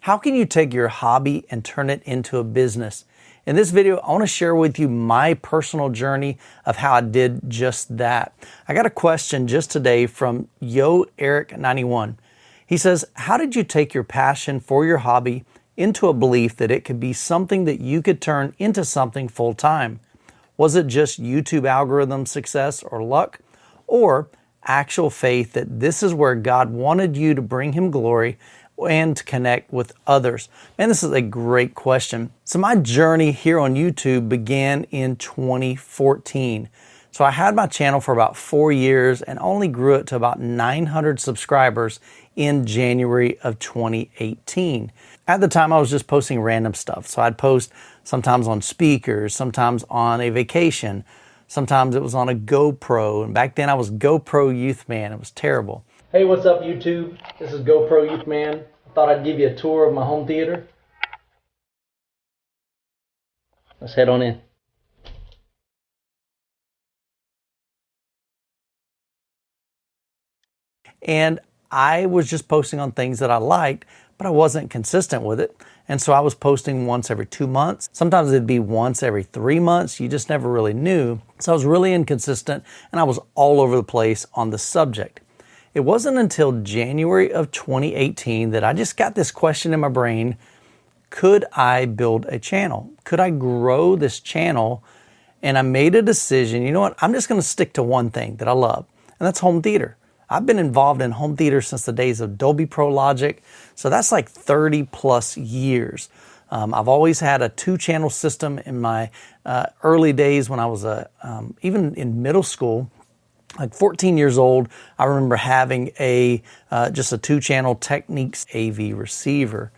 How can you take your hobby and turn it into a business? In this video, I want to share with you my personal journey of how I did just that. I got a question just today from Eric91. He says, how did you take your passion for your hobby into a belief that it could be something that you could turn into something full-time? Was it just YouTube algorithm success or luck, or actual faith that this is where God wanted you to bring Him glory and to connect with others? And this is a great question. So my journey here on YouTube began in 2014. So I had my channel for about 4 years and only grew it to about 900 subscribers in January of 2018. At the time, I was just posting random stuff. So I'd post sometimes on speakers, sometimes on a vacation, sometimes it was on a GoPro. And back then I was GoPro Youthman. It was terrible. Hey, what's up YouTube? This is GoPro Youthman. I thought I'd give you a tour of my home theater. Let's head on in. And I was just posting on things that I liked, but I wasn't consistent with it. And so I was posting once every 2 months. Sometimes it'd be once every 3 months. You just never really knew. So I was really inconsistent and I was all over the place on the subject. It wasn't until January of 2018 that I just got this question in my brain. Could I build a channel? Could I grow this channel? And I made a decision, you know what? I'm just going to stick to one thing that I love, and that's home theater. I've been involved in home theater since the days of Dolby Pro Logic, so that's like 30 plus years. I've always had a 2-channel system in my early days when I was even in middle school, like 14 years old. I remember having just a 2-channel Technics AV receiver.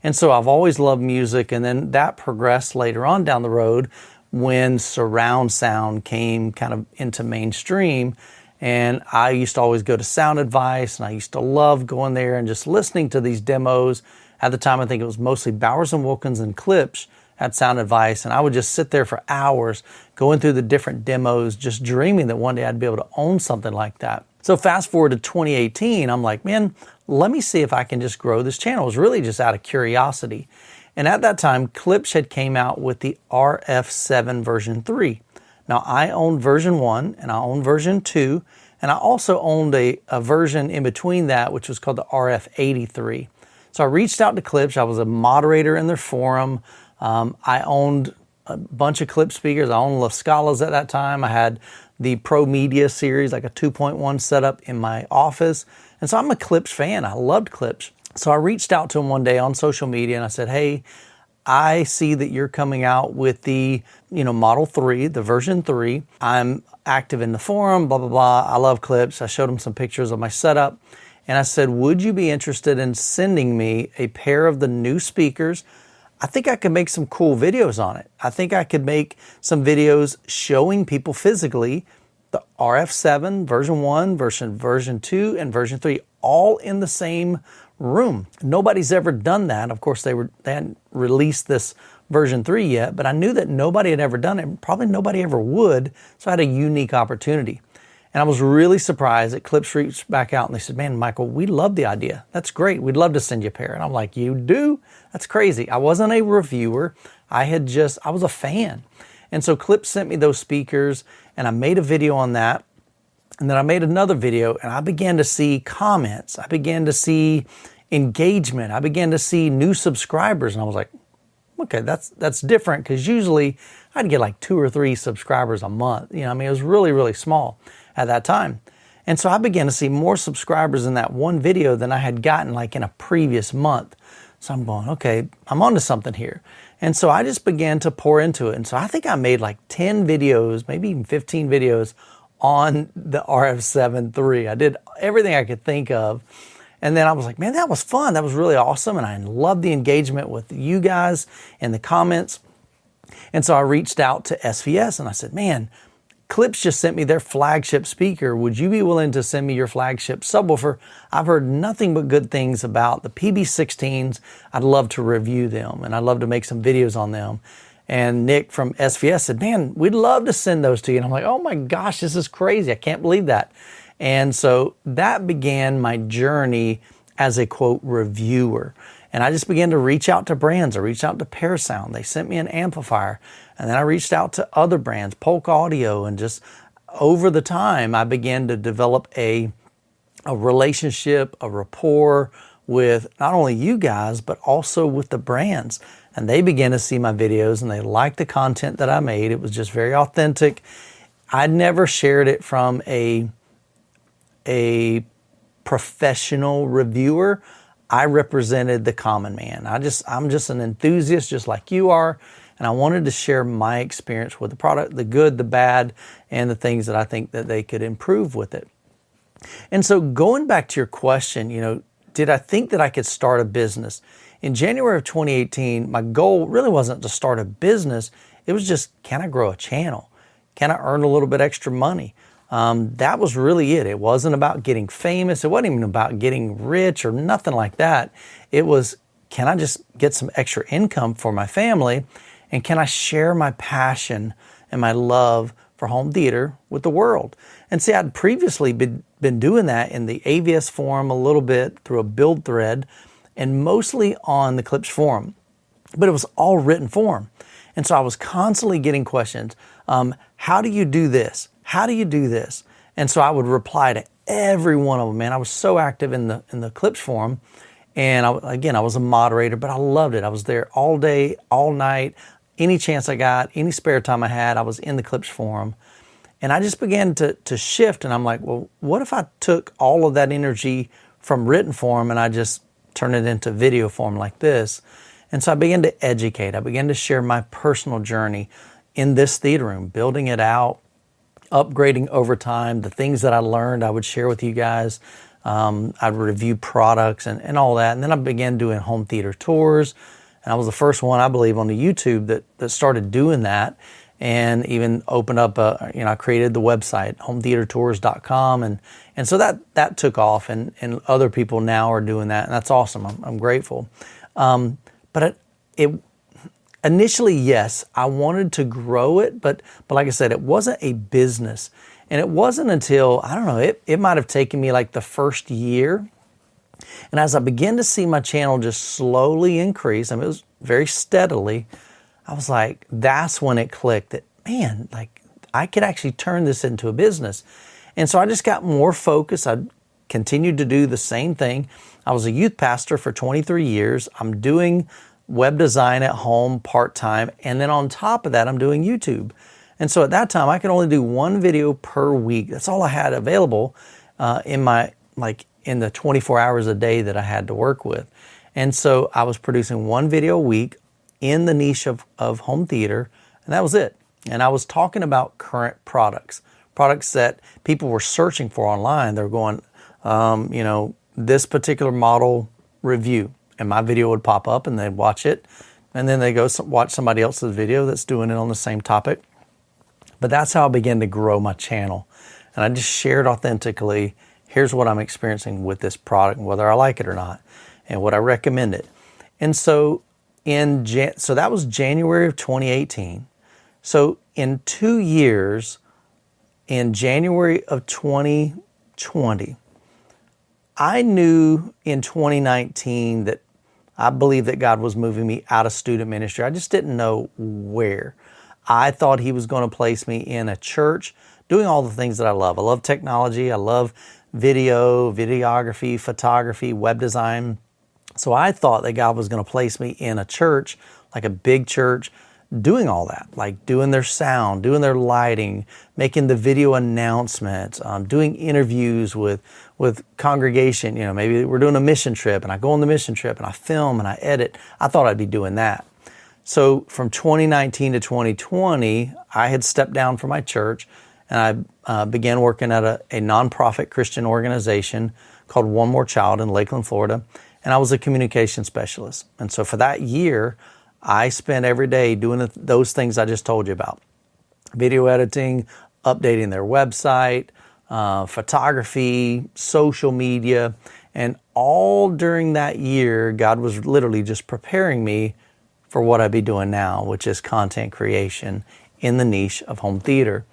And so I've always loved music, and then that progressed later on down the road when surround sound came kind of into mainstream. And I used to always go to Sound Advice, and I used to love going there and just listening to these demos. At the time, I think it was mostly Bowers & Wilkins and Klipsch at Sound Advice, and I would just sit there for hours going through the different demos, just dreaming that one day I'd be able to own something like that. So fast forward to 2018, I'm like, man, let me see if I can just grow this channel. It was really just out of curiosity. And at that time, Klipsch had came out with the RF7 version 3. Now, I owned version 1 and I owned version 2, and I also owned a version in between that, which was called the RF83. So I reached out to Klipsch. I was a moderator in their forum. I owned a bunch of Klipsch speakers. I owned La Scalas at that time. I had the Pro Media series, like a 2.1 setup in my office. And so I'm a Klipsch fan. I loved Klipsch. So I reached out to him one day on social media and I said, hey, I see that you're coming out with the, Model 3, the version 3. I'm active in the forum, blah, blah, blah. I love Klipsch. I showed him some pictures of my setup. And I said, would you be interested in sending me a pair of the new speakers? I think I could make some cool videos on it. I think I could make some videos showing people physically the RF7, version 1, version 2, and version 3, all in the same room. Nobody's ever done that. Of course, they hadn't released this version 3 yet, but I knew that nobody had ever done it. Probably nobody ever would, so I had a unique opportunity. And I was really surprised that Klipsch reached back out and they said, man, Michael, we love the idea. That's great. We'd love to send you a pair. And I'm like, you do? That's crazy. I wasn't a reviewer. I was a fan. And so Klipsch sent me those speakers and I made a video on that. And then I made another video and I began to see comments. I began to see engagement. I began to see new subscribers. And I was like, okay, that's different, because usually I'd get like 2 or 3 subscribers a month. It was really, really small at that time. And so I began to see more subscribers in that one video than I had gotten like in a previous month. So I'm going, okay, I'm onto something here. And so I just began to pour into it. And so I think I made like 10 videos, maybe even 15 videos on the RF7 III. I did everything I could think of. And then I was like, man, that was fun. That was really awesome. And I loved the engagement with you guys in the comments. And so I reached out to SVS and I said, man, Klipsch just sent me their flagship speaker. Would you be willing to send me your flagship subwoofer? I've heard nothing but good things about the PB16s. I'd love to review them and I'd love to make some videos on them. And Nick from SVS said, man, we'd love to send those to you. And I'm like, oh my gosh, this is crazy. I can't believe that. And so that began my journey as a quote reviewer. And I just began to reach out to brands. I reached out to Parasound. They sent me an amplifier. And then I reached out to other brands, Polk Audio, and just over the time, I began to develop a relationship, a rapport with not only you guys, but also with the brands. And they began to see my videos and they liked the content that I made. It was just very authentic. I never shared it from a professional reviewer. I represented the common man. I'm just an enthusiast just like you are. And I wanted to share my experience with the product, the good, the bad, and the things that I think that they could improve with it. And so going back to your question, did I think that I could start a business? In January of 2018, my goal really wasn't to start a business. It was just, can I grow a channel? Can I earn a little bit extra money? That was really it. It wasn't about getting famous. It wasn't even about getting rich or nothing like that. It was, can I just get some extra income for my family? And can I share my passion and my love for home theater with the world? And see, I'd previously been doing that in the AVS forum a little bit through a build thread and mostly on the Clips forum, but it was all written form. And so I was constantly getting questions. How do you do this? How do you do this? And so I would reply to every one of them, man. I was so active in the Clips forum. And I was a moderator, but I loved it. I was there all day, all night. Any chance I got, any spare time I had, I was in the Clips forum. And I just began to shift. And I'm like, well, what if I took all of that energy from written form and I just turned it into video form like this? And so I began to educate. I began to share my personal journey in this theater room, building it out, upgrading over time. The things that I learned, I would share with you guys. I'd review products and all that. And then I began doing home theater tours. And I was the first one, I believe, on the YouTube that started doing that, and even opened up I created the website, hometheatertours.com. And so that took off, and other people now are doing that. And that's awesome. I'm grateful. But initially, yes, I wanted to grow it, but like I said, it wasn't a business. And it wasn't until, I don't know, it might have taken me like the first year. And as I began to see my channel just slowly increase, it was very steadily, I was like, that's when it clicked that, man, like I could actually turn this into a business. And so I just got more focused. I continued to do the same thing. I was a youth pastor for 23 years. I'm doing web design at home part-time. And then on top of that, I'm doing YouTube. And so at that time, I could only do one video per week. That's all I had available in the 24 hours a day that I had to work with. And so I was producing one video a week in the niche of home theater, and that was it. And I was talking about current products that people were searching for online. They're going, this particular model review, and my video would pop up and they'd watch it. And then they go watch somebody else's video that's doing it on the same topic. But that's how I began to grow my channel. And I just shared authentically, here's what I'm experiencing with this product, whether I like it or not, and would I recommend it. And so so that was January of 2018. So in 2 years, in January of 2020, I knew in 2019 that I believed that God was moving me out of student ministry. I just didn't know where. I thought He was going to place me in a church doing all the things that I love. I love technology. I love videography, photography, web design. So I thought that God was going to place me in a church, like a big church, doing all that, like doing their sound, doing their lighting, making the video announcements, doing interviews with congregation. Maybe we're doing a mission trip and I go on the mission trip and I film and I edit. I thought I'd be doing that. So from 2019 to 2020, I had stepped down from my church and I began working at a nonprofit Christian organization called One More Child in Lakeland, Florida. And I was a communication specialist. And so for that year, I spent every day doing those things I just told you about. Video editing, updating their website, photography, social media. And all during that year, God was literally just preparing me for what I'd be doing now, which is content creation in the niche of home theater.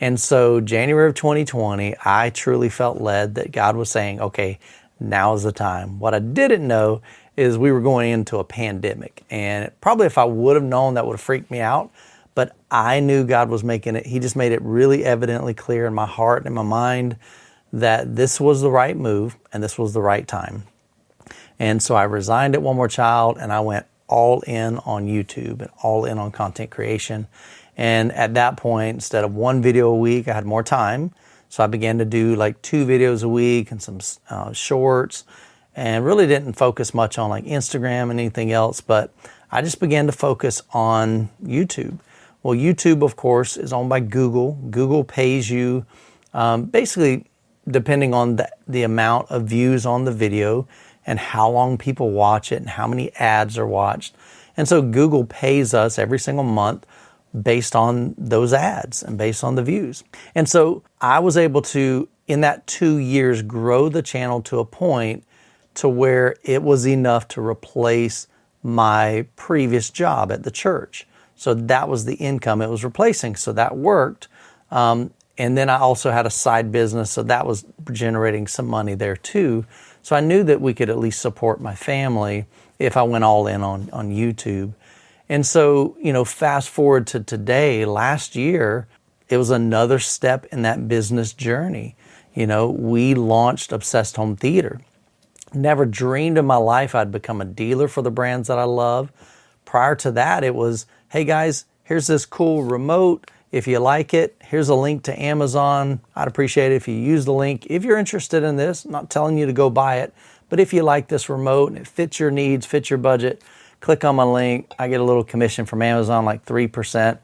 And so January of 2020, I truly felt led that God was saying, okay, now is the time. What I didn't know is we were going into a pandemic. And probably if I would have known, that would have freaked me out. But I knew God was making it. He just made it really evidently clear in my heart and in my mind that this was the right move and this was the right time. And so I resigned at One More Child and I went all in on YouTube and all in on content creation. And at that point, instead of one video a week, I had more time. So I began to do like 2 videos a week and some shorts, and really didn't focus much on like Instagram and anything else, but I just began to focus on YouTube. Well, YouTube, of course, is owned by Google. Google pays you basically depending on the amount of views on the video and how long people watch it and how many ads are watched. And so Google pays us every single month based on those ads and based on the views. And so I was able to, in that 2 years, grow the channel to a point to where it was enough to replace my previous job at the church. So that was the income it was replacing. So that worked. And then I also had a side business, so that was generating some money there too. So I knew that we could at least support my family if I went all in on YouTube. And so, fast forward to today, last year, it was another step in that business journey. We launched Obsessed Home Theater. Never dreamed in my life I'd become a dealer for the brands that I love. Prior to that, it was, hey guys, here's this cool remote. If you like it, here's a link to Amazon. I'd appreciate it if you use the link. If you're interested in this, I'm not telling you to go buy it, but if you like this remote and it fits your needs, fits your budget, click on my link. I get a little commission from Amazon, like 3%,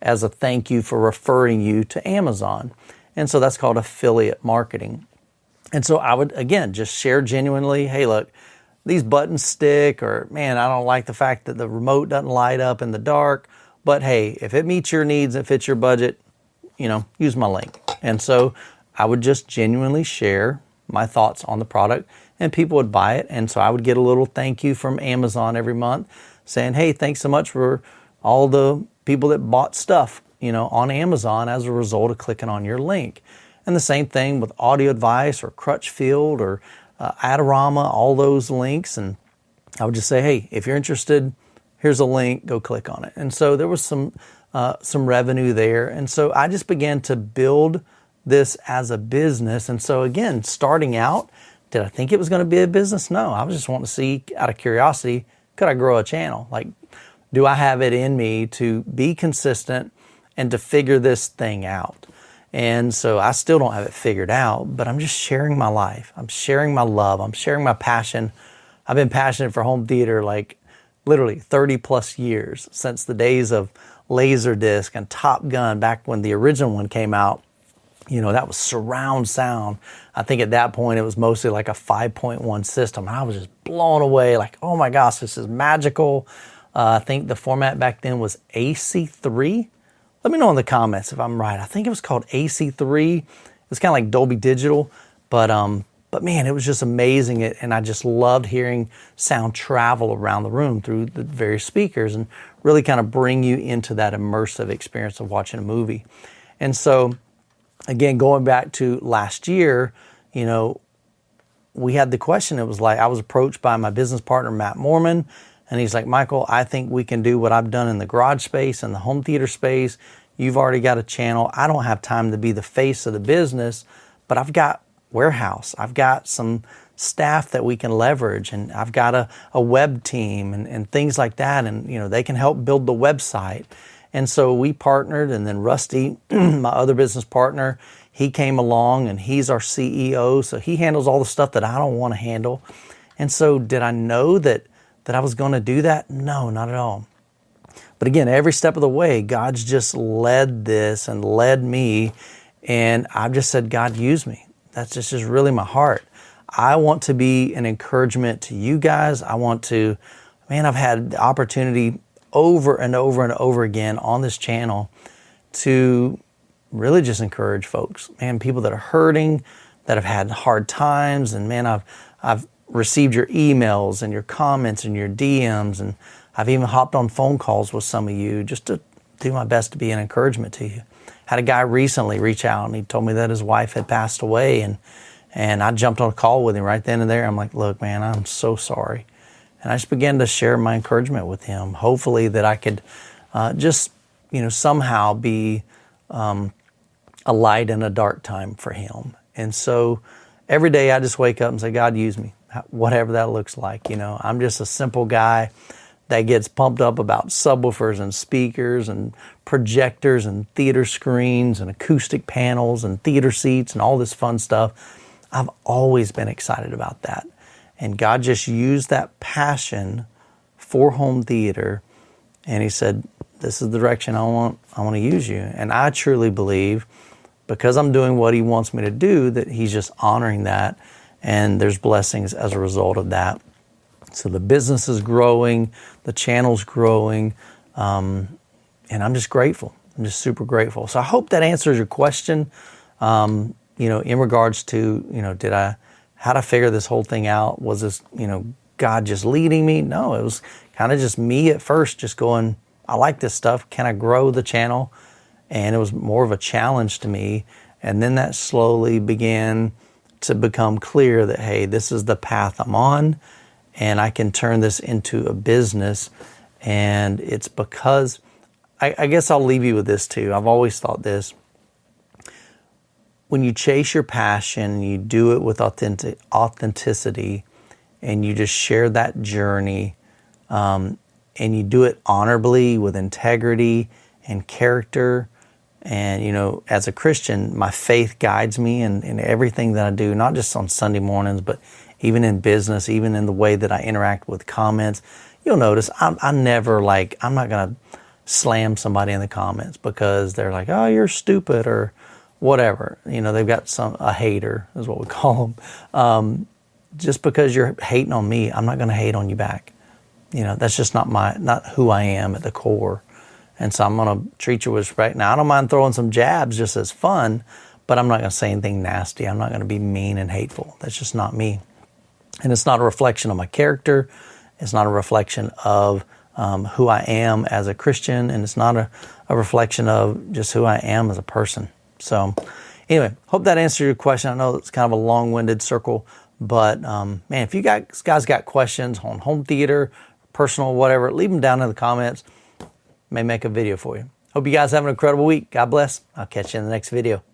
as a thank you for referring you to Amazon. And so that's called affiliate marketing. And so I would, again, just share genuinely, hey, look, these buttons stick, or man, I don't like the fact that the remote doesn't light up in the dark. But hey, if it meets your needs and fits your budget, use my link. And so I would just genuinely share my thoughts on the product and people would buy it. And so I would get a little thank you from Amazon every month saying, hey, thanks so much for all the people that bought stuff, on Amazon as a result of clicking on your link. And the same thing with Audio Advice or Crutchfield or Adorama, all those links. And I would just say, hey, if you're interested, here's a link, go click on it. And so there was some revenue there. And so I just began to build this as a business. And so again, starting out, did I think it was going to be a business? No, I was just wanting to see, out of curiosity, could I grow a channel? Like, do I have it in me to be consistent and to figure this thing out? And so I still don't have it figured out, but I'm just sharing my life. I'm sharing my love. I'm sharing my passion. I've been passionate for home theater like literally 30 plus years, since the days of Laserdisc and Top Gun, back when the original one came out. That was surround sound. I think at that point it was mostly like a 5.1 system. And I was just blown away, like, oh my gosh, this is magical. I think the format back then was AC3. Let me know in the comments if I'm right. I think it was called AC3. It was kind of like Dolby Digital, but man, it was just amazing. And I just loved hearing sound travel around the room through the various speakers and really kind of bring you into that immersive experience of watching a movie. And so, again, going back to last year, we had the question. It was like I was approached by my business partner, Matt Mormon, and he's like, Michael, I think we can do what I've done in the garage space and the home theater space. You've already got a channel. I don't have time to be the face of the business, but I've got warehouse. I've got some staff that we can leverage, and I've got a web team and things like that. And, they can help build the website. And so we partnered, and then Rusty, my other business partner, he came along and he's our CEO. So he handles all the stuff that I don't want to handle. And so did I know that I was going to do that? No, not at all. But again, every step of the way, God's just led this and led me. And I've just said, God, use me. That's just really my heart. I want to be an encouragement to you guys. I've had the opportunity over and over and over again on this channel to really just encourage folks, people that are hurting, that have had hard times. And I've received your emails and your comments and your DMs, and I've even hopped on phone calls with some of you just to do my best to be an encouragement to you. Had a guy recently reach out and he told me that his wife had passed away, and I jumped on a call with him right then and there. I'm like, look, man, I'm so sorry. And I just began to share my encouragement with him, hopefully that I could just, somehow be a light in a dark time for him. And so every day I just wake up and say, God, use me, whatever that looks like. I'm just a simple guy that gets pumped up about subwoofers and speakers and projectors and theater screens and acoustic panels and theater seats and all this fun stuff. I've always been excited about that. And God just used that passion for home theater. And he said, this is the direction I want to use you. And I truly believe, because I'm doing what he wants me to do, that he's just honoring that. And there's blessings as a result of that. So the business is growing, the channel's growing, and I'm just grateful. I'm just super grateful. So I hope that answers your question, in regards to, how'd I figure this whole thing out? Was this, God just leading me? No, it was kind of just me at first, just going, I like this stuff. Can I grow the channel? And it was more of a challenge to me. And then that slowly began to become clear that, hey, this is the path I'm on, and I can turn this into a business. And it's because, I guess I'll leave you with this too. I've always thought this. When you chase your passion, you do it with authenticity, and you just share that journey, and you do it honorably with integrity and character. And, as a Christian, my faith guides me in everything that I do, not just on Sunday mornings, but even in business, even in the way that I interact with comments. You'll notice I'm never I'm not going to slam somebody in the comments because they're like, oh, you're stupid or whatever. They've got a hater is what we call them. Just because you're hating on me, I'm not going to hate on you back. That's just not who I am at the core. And so I'm going to treat you with respect. Now, I don't mind throwing some jabs just as fun, but I'm not going to say anything nasty. I'm not going to be mean and hateful. That's just not me. And it's not a reflection of my character. It's not a reflection of who I am as a Christian. And it's not a reflection of just who I am as a person. So anyway, hope that answered your question. I know it's kind of a long-winded circle, but man, if you guys got questions on home theater, personal, whatever, leave them down in the comments. May make a video for you. Hope you guys have an incredible week. God bless. I'll catch you in the next video.